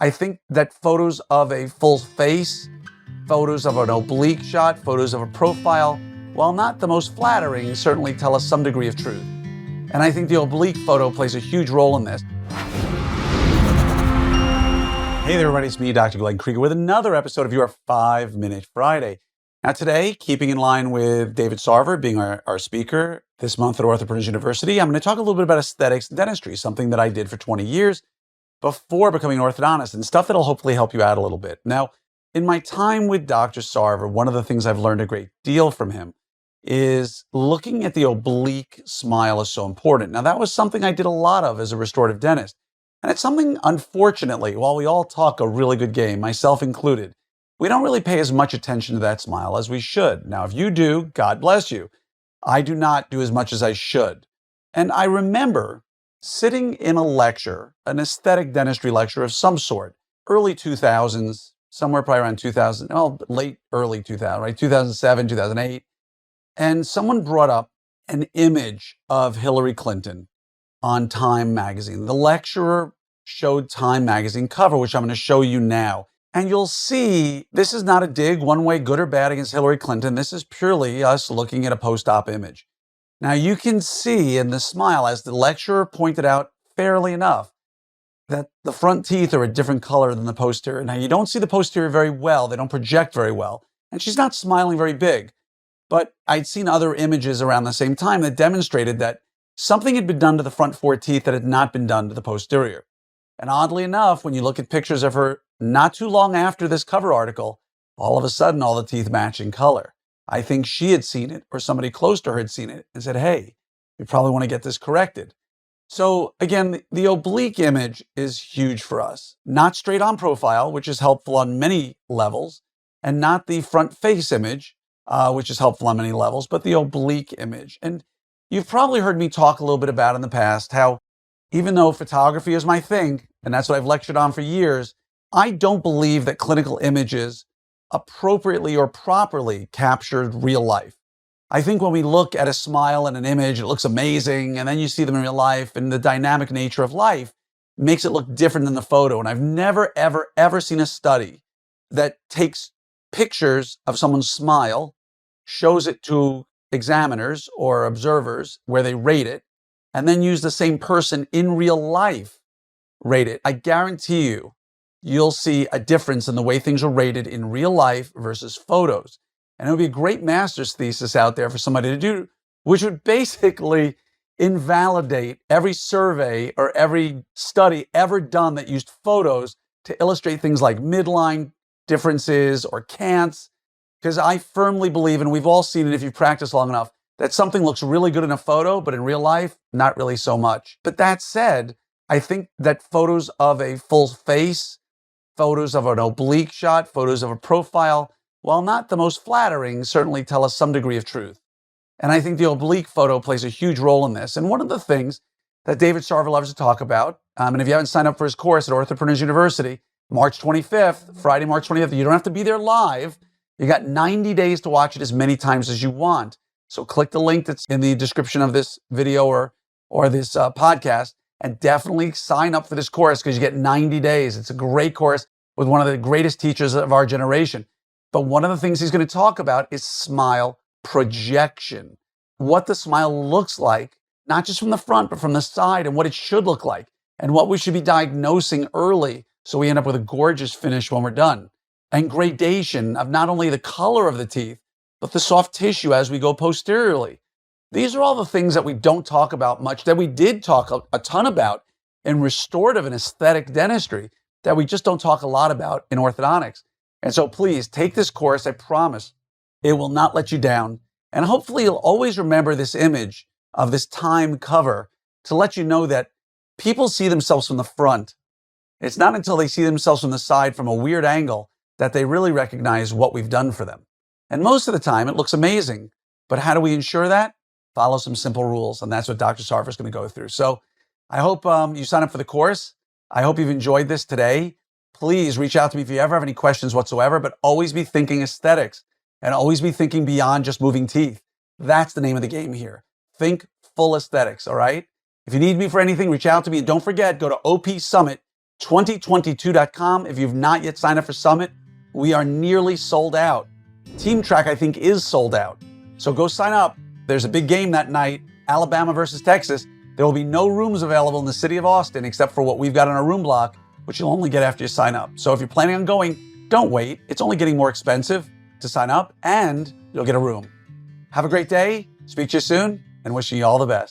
I think that photos of a full face, photos of an oblique shot, photos of a profile, while not the most flattering, certainly tell us some degree of truth. And I think the oblique photo plays a huge role in this. Hey there, everybody. It's me, Dr. Glenn Krieger, with another episode of your 5-Minute Friday. Now today, keeping in line with David Sarver being our speaker this month at OrthoPreneur University, I'm going to talk a little bit about aesthetics and dentistry, something that I did for 20 years before becoming an orthodontist, and stuff that'll hopefully help you out a little bit. Now, in my time with Dr. Sarver, one of the things I've learned a great deal from him is looking at the oblique smile is so important. Now, that was something I did a lot of as a restorative dentist. And it's something, unfortunately, while we all talk a really good game, myself included, we don't really pay as much attention to that smile as we should. Now, if you do, God bless you. I do not do as much as I should. And I remember sitting in a lecture, an aesthetic dentistry lecture of some sort, early 2000s, somewhere probably around 2000, well, late, early 2000, right? 2007, 2008. And someone brought up an image of Hillary Clinton on Time magazine. The lecturer showed Time magazine cover, which I'm going to show you now. And you'll see this is not a dig one way, good or bad, against Hillary Clinton. This is purely us looking at a post-op image. Now you can see in the smile, as the lecturer pointed out fairly enough, that the front teeth are a different color than the posterior. Now you don't see the posterior very well. They don't project very well. And she's not smiling very big. But I'd seen other images around the same time that demonstrated that something had been done to the front 4 teeth that had not been done to the posterior. And oddly enough, when you look at pictures of her not too long after this cover article, all of a sudden all the teeth match in color. I think she had seen it, or somebody close to her had seen it and said, hey, we probably want to get this corrected. So again, the oblique image is huge for us. Not straight on profile, which is helpful on many levels, and not the front face image, which is helpful on many levels, but the oblique image. And you've probably heard me talk a little bit about in the past how even though photography is my thing, and that's what I've lectured on for years, I don't believe that clinical images appropriately or properly captured real life. I think when we look at a smile and an image, it looks amazing, and then you see them in real life, and the dynamic nature of life makes it look different than the photo. And I've never, ever, ever seen a study that takes pictures of someone's smile, shows it to examiners or observers where they rate it, and then use the same person in real life rate it. I guarantee you, you'll see a difference in the way things are rated in real life versus photos. And it would be a great master's thesis out there for somebody to do, which would basically invalidate every survey or every study ever done that used photos to illustrate things like midline differences or cants. Because I firmly believe, and we've all seen it if you've practiced long enough, that something looks really good in a photo, but in real life, not really so much. But that said, I think that photos of a full face, photos of an oblique shot, photos of a profile, while not the most flattering, certainly tell us some degree of truth. And I think the oblique photo plays a huge role in this. And one of the things that David Sarver loves to talk about, and if you haven't signed up for his course at OrthoPreneur University, March 25th, Friday, March 25th, you don't have to be there live. You got 90 days to watch it as many times as you want. So click the link that's in the description of this video or this podcast, and definitely sign up for this course because you get 90 days. It's a great course with one of the greatest teachers of our generation. But one of the things he's going to talk about is smile projection. What the smile looks like, not just from the front, but from the side, and what it should look like, and what we should be diagnosing early so we end up with a gorgeous finish when we're done. And gradation of not only the color of the teeth, but the soft tissue as we go posteriorly. These are all the things that we don't talk about much, that we did talk a ton about in restorative and aesthetic dentistry, that we just don't talk a lot about in orthodontics. And so please take this course. I promise it will not let you down. And hopefully you'll always remember this image of this Time cover to let you know that people see themselves from the front. It's not until they see themselves from the side from a weird angle that they really recognize what we've done for them. And most of the time it looks amazing. But how do we ensure that? Follow some simple rules. And that's what Dr. Sarver is going to go through. So I hope you sign up for the course. I hope you've enjoyed this today. Please reach out to me if you ever have any questions whatsoever, but always be thinking aesthetics and always be thinking beyond just moving teeth. That's the name of the game here. Think full aesthetics, all right? If you need me for anything, reach out to me. And don't forget, go to OP Summit 2022.com. If you've not yet signed up for Summit, we are nearly sold out. Team Track, I think, is sold out. So go sign up. There's a big game that night, Alabama versus Texas. There will be no rooms available in the city of Austin except for what we've got in our room block, which you'll only get after you sign up. So if you're planning on going, don't wait. It's only getting more expensive to sign up, and you'll get a room. Have a great day. Speak to you soon, and wishing you all the best.